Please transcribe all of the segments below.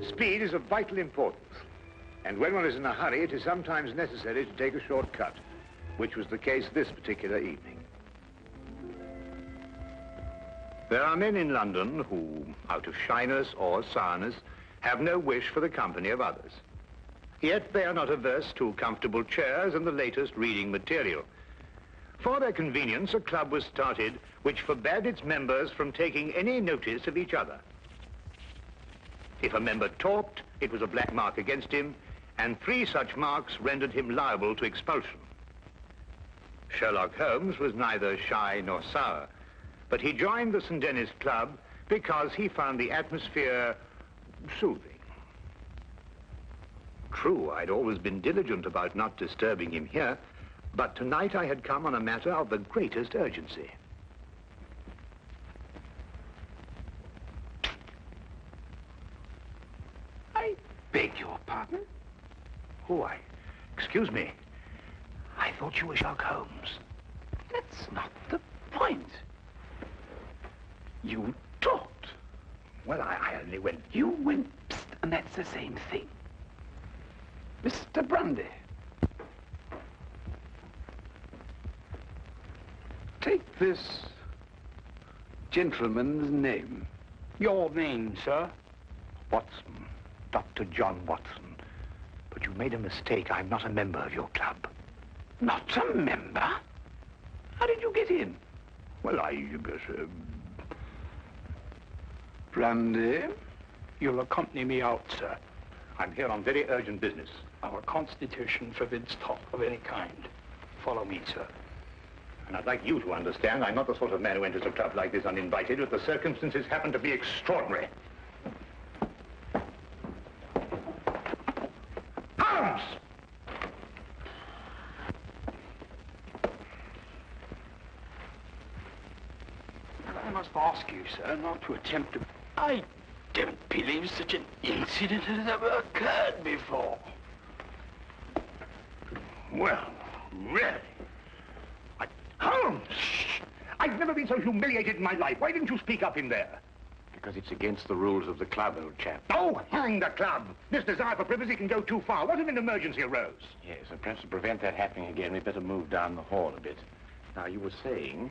Speed is of vital importance, and when one is in a hurry, it is sometimes necessary to take a shortcut, which was the case this particular evening. There are men in London who, out of shyness or sourness, have no wish for the company of others. Yet they are not averse to comfortable chairs and the latest reading material. For their convenience, a club was started which forbade its members from taking any notice of each other. If a member talked, it was a black mark against him, and 3 such marks rendered him liable to expulsion. Sherlock Holmes was neither shy nor sour, but he joined the St. Denis Club because he found the atmosphere soothing. True, I'd always been diligent about not disturbing him here, but tonight I had come on a matter of the greatest urgency. I beg your pardon? Oh, excuse me. I thought you were Sherlock Holmes. That's not the point. You talked. Well, I only went... You went psst, and that's the same thing. Mr. Grundy. Take this gentleman's name. Your name, sir? Watson. Dr. John Watson. But you made a mistake. I'm not a member of your club. Not a member? How did you get in? Well, Brandy? You'll accompany me out, sir. I'm here on very urgent business. Our constitution forbids talk of any kind. Follow me, sir. And I'd like you to understand I'm not the sort of man who enters a club like this uninvited, but the circumstances happen to be extraordinary. Holmes! I must ask you, sir, not to attempt to... I don't believe such an incident has ever occurred before. Well, really? Holmes! I've never been so humiliated in my life. Why didn't you speak up in there? Because it's against the rules of the club, old chap. Oh, hang the club! This desire for privacy can go too far. What if an emergency arose? Yes, and perhaps to prevent that happening again, we'd better move down the hall a bit. Now, you were saying...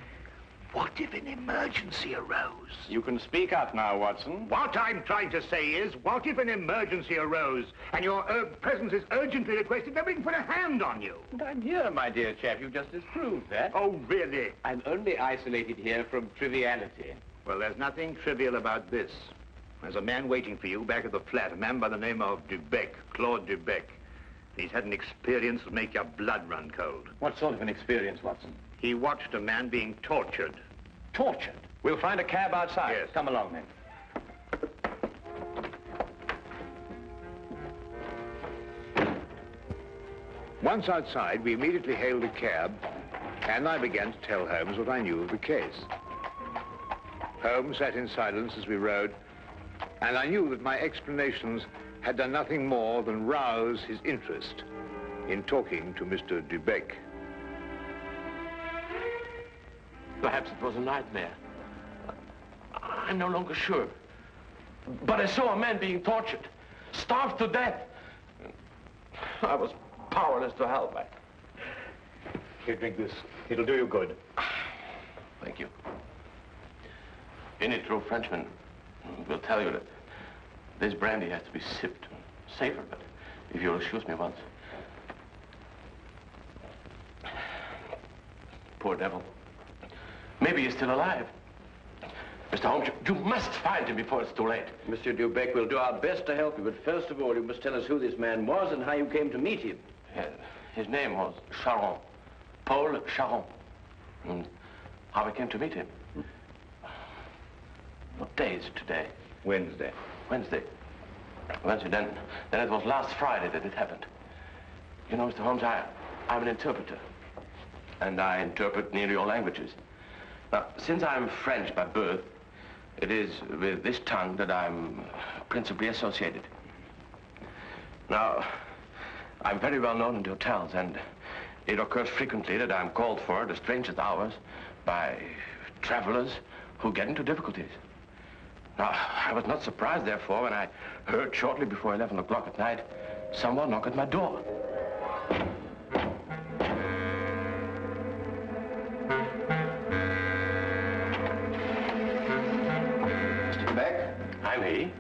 What if an emergency arose? You can speak up now, Watson. What I'm trying to say is, what if an emergency arose and your presence is urgently requested? Nobody can put a hand on you. And I'm here, my dear chap. You just disproved that. Oh, really? I'm only isolated here from triviality. Well, there's nothing trivial about this. There's a man waiting for you back at the flat, a man by the name of Dubec, Claude Dubec. He's had an experience that make your blood run cold. What sort of an experience, Watson? He watched a man being tortured. Tortured? We'll find a cab outside. Yes. Come along, then. Once outside, we immediately hailed a cab, and I began to tell Holmes what I knew of the case. Holmes sat in silence as we rode, and I knew that my explanations had done nothing more than rouse his interest in talking to Mr. Dubec. Perhaps it was a nightmare. I'm no longer sure. But I saw a man being tortured, starved to death. I was powerless to help. Here, drink this. It'll do you good. Thank you. Any true Frenchman will tell you that this brandy has to be sipped. Safer, but if you'll excuse me once. Poor devil. Maybe he's still alive. Mr. Holmes, you must find him before it's too late. Monsieur Dubec, we'll do our best to help you, but first of all, you must tell us who this man was and how you came to meet him. His name was Charon. Paul Charon. And how I came to meet him. What day is it today? Wednesday. Wednesday. Wednesday, then it was last Friday that it happened. You know, Mr. Holmes, I'm an interpreter. And I interpret nearly all languages. Now, since I'm French by birth, it is with this tongue that I'm principally associated. Now, I'm very well known in the hotels, and it occurs frequently that I'm called for at the strangest hours by travelers who get into difficulties. Now, I was not surprised, therefore, when I heard shortly before 11 o'clock at night someone knock at my door. Mr. Quebec? I'm he.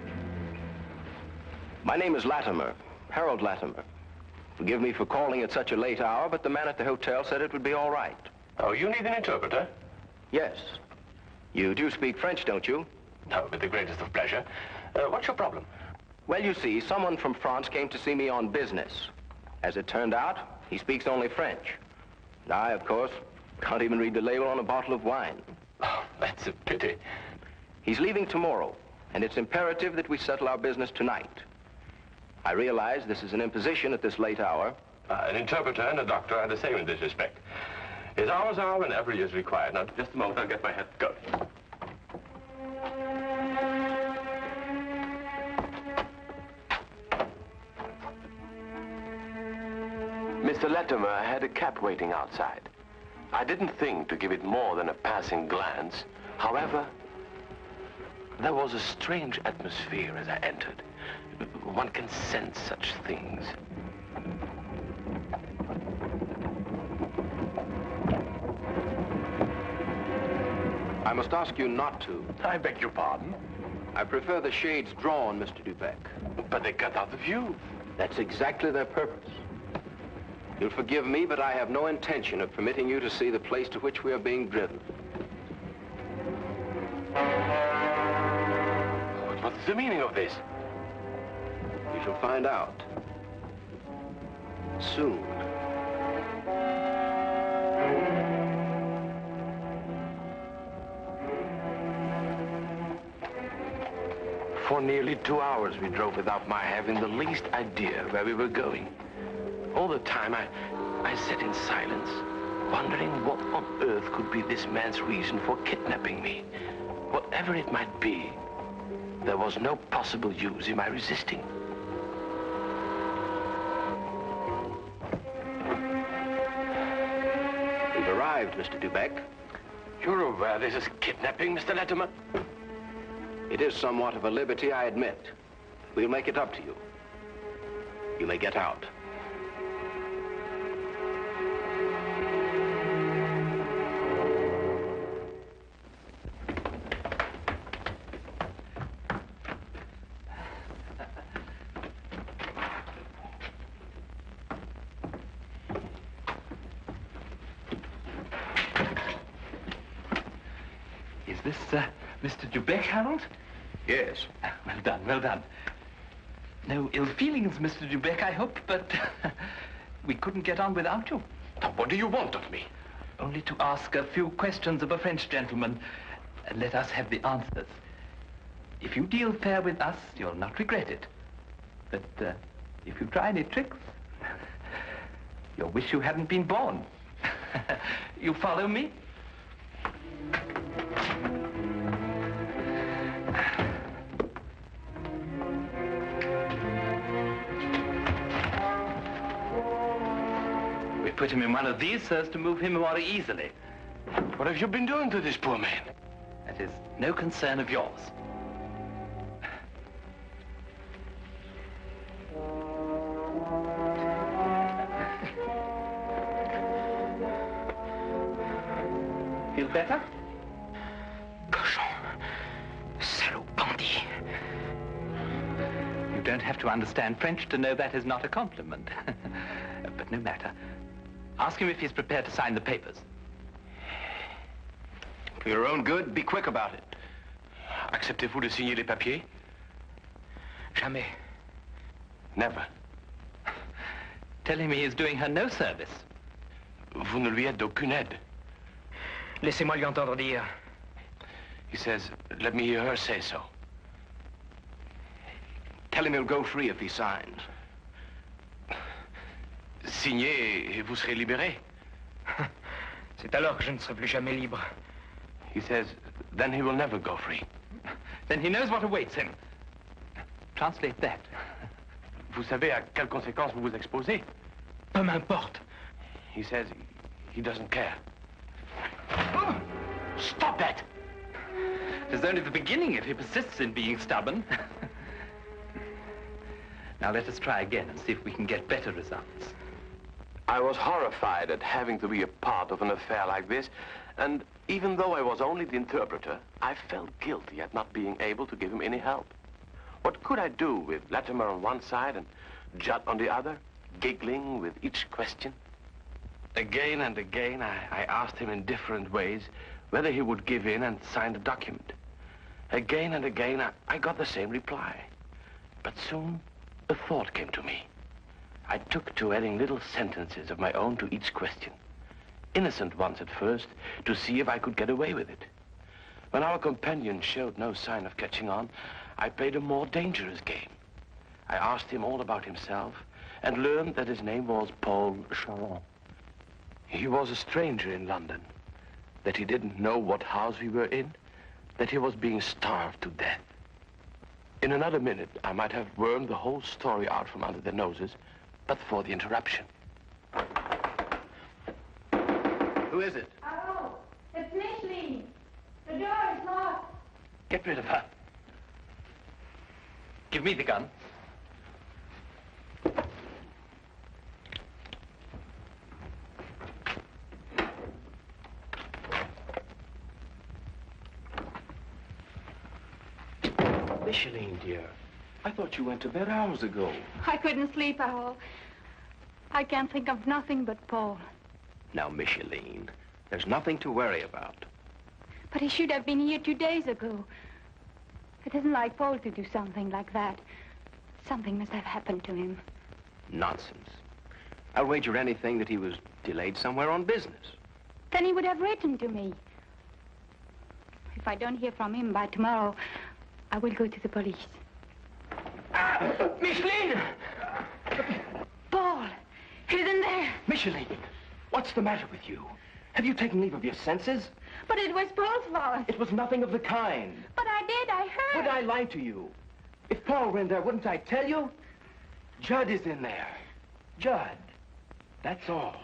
My name is Latimer, Harold Latimer. Forgive me for calling at such a late hour, but the man at the hotel said it would be all right. Oh, you need an interpreter? Yes. You do speak French, don't you? No, with the greatest of pleasure. What's your problem? Well, you see, someone from France came to see me on business. As it turned out, he speaks only French. And I, of course, can't even read the label on a bottle of wine. Oh, that's a pity. He's leaving tomorrow, and it's imperative that we settle our business tonight. I realize this is an imposition at this late hour. An interpreter and a doctor are the same in this respect. His hours are whenever he is required. Now, just a moment, I'll get my hat going. Mr. Latimer had a cab waiting outside. I didn't think to give it more than a passing glance. However, there was a strange atmosphere as I entered. One can sense such things. I must ask you not to. I beg your pardon? I prefer the shades drawn, Mr. Dubec. But they cut out the view. That's exactly their purpose. You'll forgive me, but I have no intention of permitting you to see the place to which we are being driven. What's the meaning of this? You shall find out. Soon. For nearly 2 hours we drove without my having the least idea where we were going. All the time I sat in silence, wondering what on earth could be this man's reason for kidnapping me. Whatever it might be, there was no possible use in my resisting. We've arrived, Mr. Dubec. You're aware this is kidnapping, Mr. Latimer? It is somewhat of a liberty, I admit. We'll make it up to you. You may get out. Is this, Mr. Dubec, Harold? Yes. Well done, well done. No ill feelings, Mr. Dubec, I hope, but we couldn't get on without you. Now, what do you want of me? Only to ask a few questions of a French gentleman, and let us have the answers. If you deal fair with us, you'll not regret it. But if you try any tricks, you'll wish you hadn't been born. You follow me? We put him in one of these so as to move him more easily. What have you been doing to this poor man? That is no concern of yours. Feel better? Cochon. Salaud bandit. You don't have to understand French to know that is not a compliment. But no matter. Ask him if he's prepared to sign the papers. For your own good, be quick about it. Acceptez-vous de signer les papiers? Jamais. Never. Tell him he is doing her no service. Vous ne lui êtes d'aucune aide. Laissez-moi lui entendre dire. He says, let me hear her say so. Tell him he'll go free if he signs. Signez et vous serez libéré. C'est alors que je ne serai plus jamais libre. He says, then he will never go free. Then he knows what awaits him. Translate that. Vous savez à quelles conséquences vous vous exposez? Peu m'importe. He says he doesn't care. Stop that! It is only the beginning if he persists in being stubborn. Now let us try again and see if we can get better results. I was horrified at having to be a part of an affair like this, and even though I was only the interpreter, I felt guilty at not being able to give him any help. What could I do with Latimer on one side and Judd on the other, giggling with each question? Again and again, I asked him in different ways whether he would give in and sign the document. Again and again, I got the same reply. But soon, a thought came to me. I took to adding little sentences of my own to each question. Innocent ones at first, to see if I could get away with it. When our companion showed no sign of catching on, I played a more dangerous game. I asked him all about himself and learned that his name was Paul Charon. He was a stranger in London, that he didn't know what house we were in, that he was being starved to death. In another minute, I might have wormed the whole story out from under their noses, but for the interruption. Who is it? Hello, it's Micheline. The door is locked. Get rid of her. Give me the gun. Micheline, dear, I thought you went to bed hours ago. I couldn't sleep, Howell. I can't think of nothing but Paul. Now, Micheline, there's nothing to worry about. But he should have been here 2 days ago. It isn't like Paul to do something like that. Something must have happened to him. Nonsense. I'll wager anything that he was delayed somewhere on business. Then he would have written to me. If I don't hear from him by tomorrow, I will go to the police. Micheline! Paul! He's in there! Micheline, what's the matter with you? Have you taken leave of your senses? But it was Paul's fault. It was nothing of the kind. But I did, I heard. Would I lie to you? If Paul were in there, wouldn't I tell you? Judd is in there. Judd. That's all.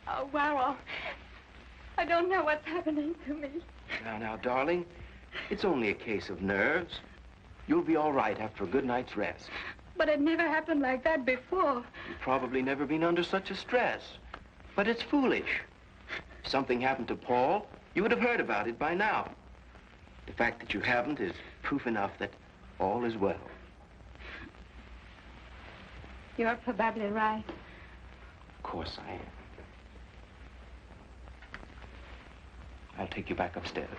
Oh, Warrell. I don't know what's happening to me. Now, darling, it's only a case of nerves. You'll be all right after a good night's rest. But it never happened like that before. You've probably never been under such a stress. But it's foolish. If something happened to Paul, you would have heard about it by now. The fact that you haven't is proof enough that all is well. You're probably right. Of course I am. I'll take you back upstairs.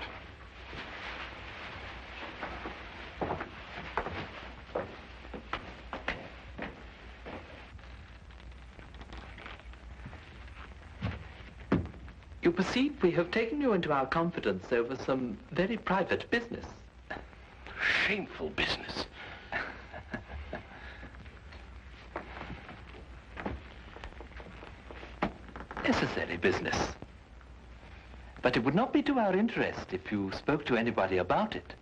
You perceive we have taken you into our confidence over some very private business. Shameful business. Necessary business. But it would not be to our interest if you spoke to anybody about it.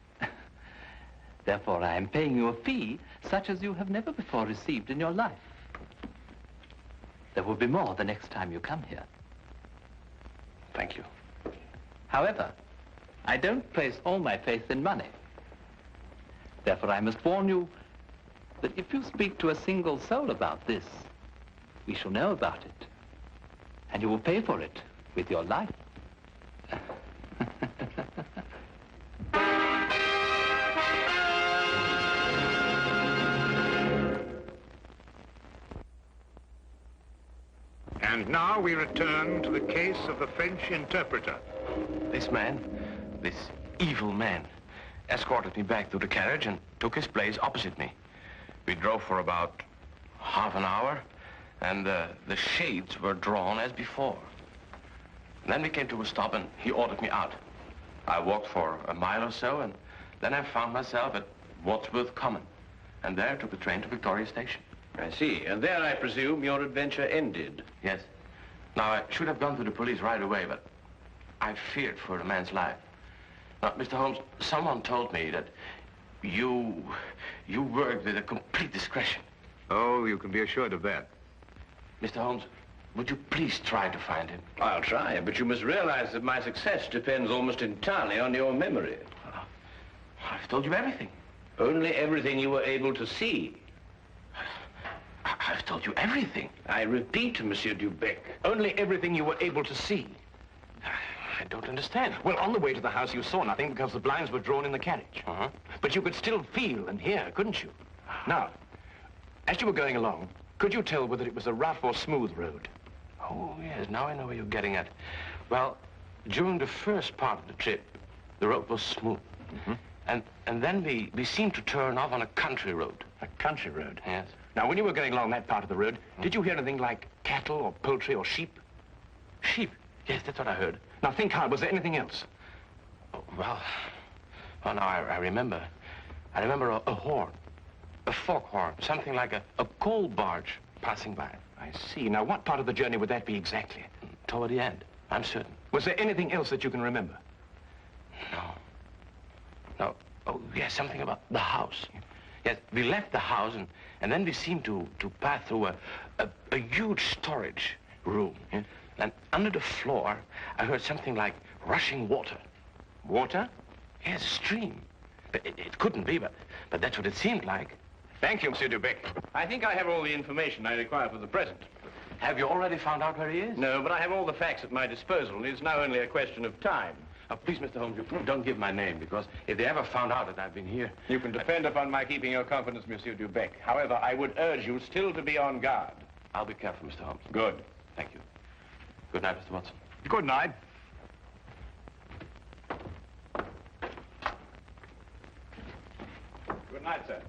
Therefore, I am paying you a fee such as you have never before received in your life. There will be more the next time you come here. Thank you. However, I don't place all my faith in money. Therefore, I must warn you that if you speak to a single soul about this, we shall know about it. And you will pay for it with your life. And now we return to the case of the French interpreter. This man, this evil man, escorted me back to the carriage and took his place opposite me. We drove for about half an hour, and the shades were drawn as before. Then we came to a stop, and he ordered me out. I walked for a mile or so, and then I found myself at Wadsworth Common, and there took the train to Victoria Station. I see. And there, I presume, your adventure ended. Yes. Now, I should have gone to the police right away, but I feared for the man's life. Now, Mr. Holmes, someone told me that you worked with a complete discretion. Oh, you can be assured of that. Mr. Holmes, would you please try to find him? I'll try, but you must realize that my success depends almost entirely on your memory. I've told you everything. Only everything you were able to see. I've told you everything. I repeat, Monsieur Dubec, only everything you were able to see. I don't understand. Well, on the way to the house, you saw nothing because the blinds were drawn in the carriage. Uh-huh. But you could still feel and hear, couldn't you? Now, as you were going along, could you tell whether it was a rough or smooth road? Oh, yes, now I know where you're getting at. Well, during the first part of the trip, the road was smooth. Mm-hmm. And then we seemed to turn off on a country road. A country road? Yes. Now, when you were going along that part of the road, did you hear anything like cattle or poultry or sheep? Sheep? Yes, that's what I heard. Now, think hard. Was there anything else? Oh, well, now I remember. I remember a horn, a foghorn, something like a coal barge passing by. I see. Now, what part of the journey would that be exactly? Toward the end, I'm certain. Was there anything else that you can remember? No. No. Oh, yes, something about the house. Yes, we left the house, and then we seemed to pass through a huge storage room. Yeah? And under the floor, I heard something like rushing water. Water? Yes, a stream. It couldn't be, but that's what it seemed like. Thank you, Monsieur Dubec. I think I have all the information I require for the present. Have you already found out where he is? No, but I have all the facts at my disposal. It's now only a question of time. Please, Mr. Holmes, you don't give my name, because if they ever found out that I've been here... You can depend upon my keeping your confidence, Monsieur Dubec. However, I would urge you still to be on guard. I'll be careful, Mr. Holmes. Good. Thank you. Good night, Mr. Watson. Good night. Good night, sir.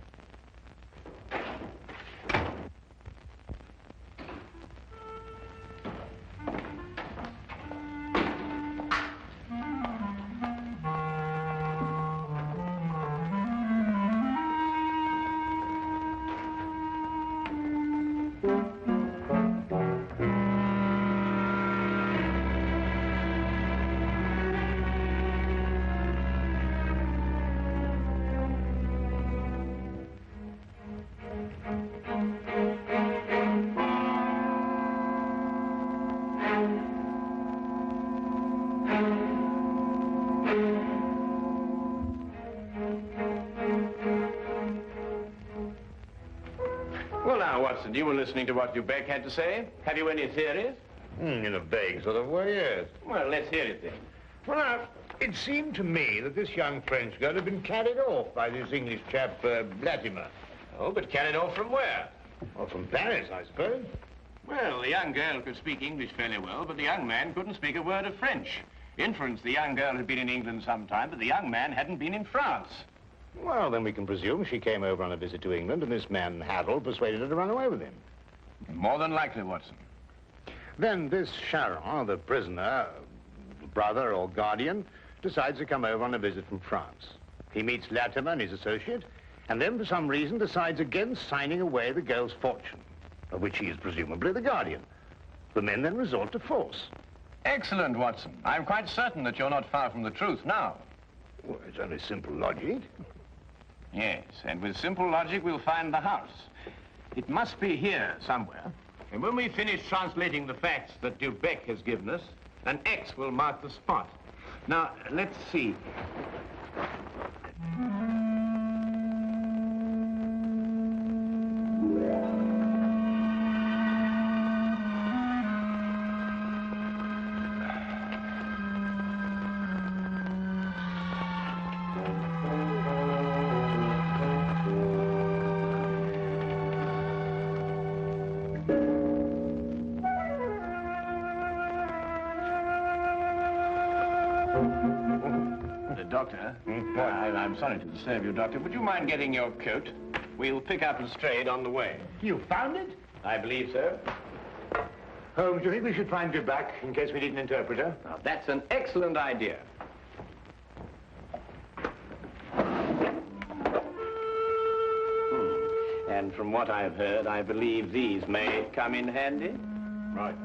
Watson, you were listening to what Dubec had to say. Have you any theories? In a vague sort of way, yes. Well, let's hear it then. Well, now, it seemed to me that this young French girl had been carried off by this English chap, Latimer. Oh, but carried off from where? Well, from Paris, I suppose. Well, the young girl could speak English fairly well, but the young man couldn't speak a word of French. Inference, the young girl had been in England some time, but the young man hadn't been in France. Well, then we can presume she came over on a visit to England, and this man, Harold, persuaded her to run away with him. More than likely, Watson. Then this Charon, the prisoner, brother or guardian, decides to come over on a visit from France. He meets Latimer and his associate, and then for some reason decides against signing away the girl's fortune, of which he is presumably the guardian. The men then resort to force. Excellent, Watson. I'm quite certain that you're not far from the truth now. Well, it's only simple logic. Yes, and with simple logic, we'll find the house. It must be here somewhere. And when we finish translating the facts that Dubec has given us, an X will mark the spot. Now, let's see. Doctor, I'm sorry to disturb you, Doctor. Would you mind getting your coat? We'll pick up Lestrade on the way. You found it? I believe so. Holmes, do you think we should find Dubec in case we need an interpreter? Now, that's an excellent idea. And from what I've heard, I believe these may come in handy. Right.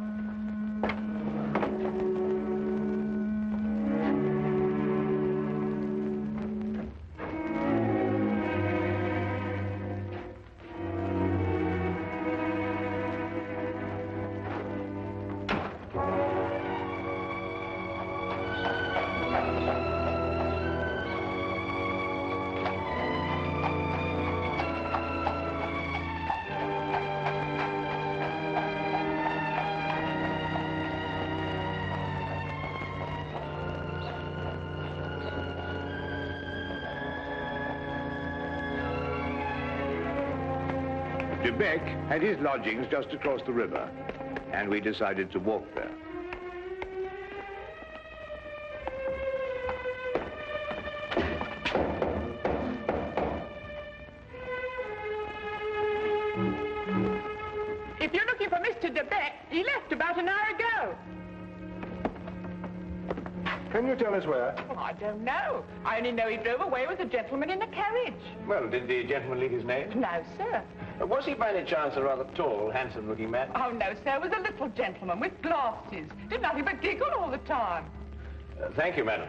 Beck had his lodgings just across the river, and we decided to walk there. If you're looking for Mr. De Beck, he left about an hour ago. Can you tell us where? Well, I don't know. I only know he drove away with a gentleman in a carriage. Well, did the gentleman leave his name? No, sir. Was he by any chance a rather tall, handsome-looking man? Oh, no, sir. It was a little gentleman with glasses. Did nothing but giggle all the time. Thank you, madam.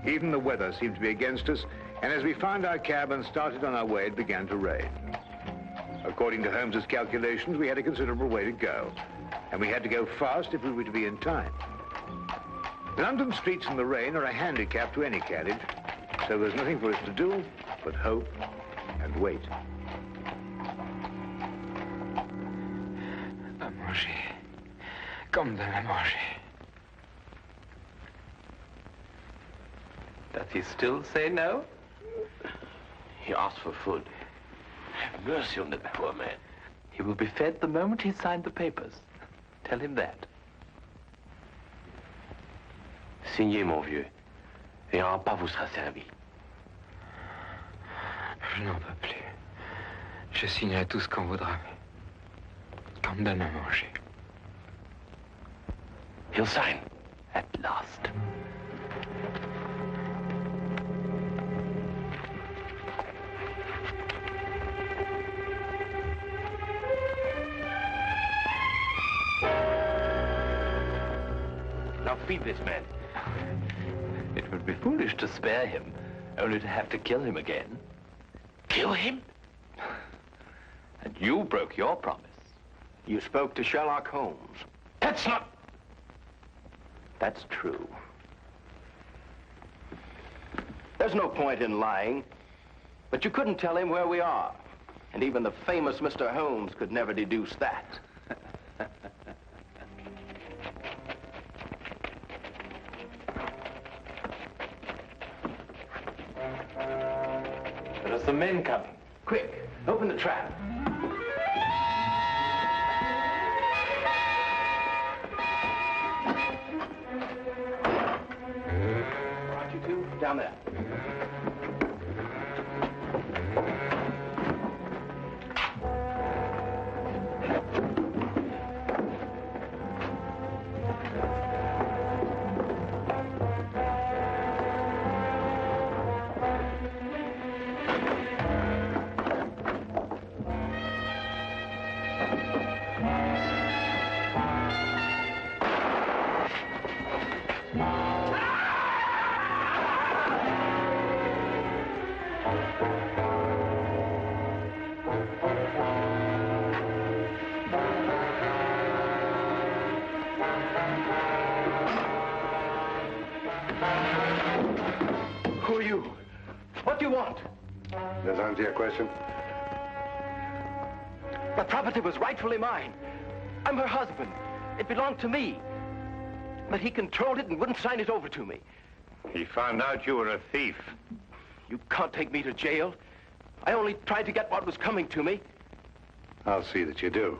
Even the weather seemed to be against us, and as we found our cab and started on our way, it began to rain. According to Holmes's calculations, we had a considerable way to go, and we had to go fast if we were to be in time. London streets in the rain are a handicap to any carriage, so there's nothing for us to do but hope and wait. À manger. Comme de la manger. Does he still say no? He asked for food. Have mercy on that poor man. He will be fed the moment he's signed the papers. Tell him that. Signez, mon vieux, et un repas vous sera servi. Je n'en peux plus. Je signerai tout ce qu'on voudra. Qu'on me donne à manger. He'll sign. At last. Now feed this man. It would be foolish to spare him, only to have to kill him again. Kill him? And you broke your promise. You spoke to Sherlock Holmes. That's not... That's true. There's no point in lying, but you couldn't tell him where we are. And even the famous Mr. Holmes could never deduce that. There's some men coming. Quick, open the trap. Brought you two down there. Who are you? What do you want? Does that answer your question? The property was rightfully mine. I'm her husband. It belonged to me. But he controlled it and wouldn't sign it over to me. He found out you were a thief. You can't take me to jail. I only tried to get what was coming to me. I'll see that you do.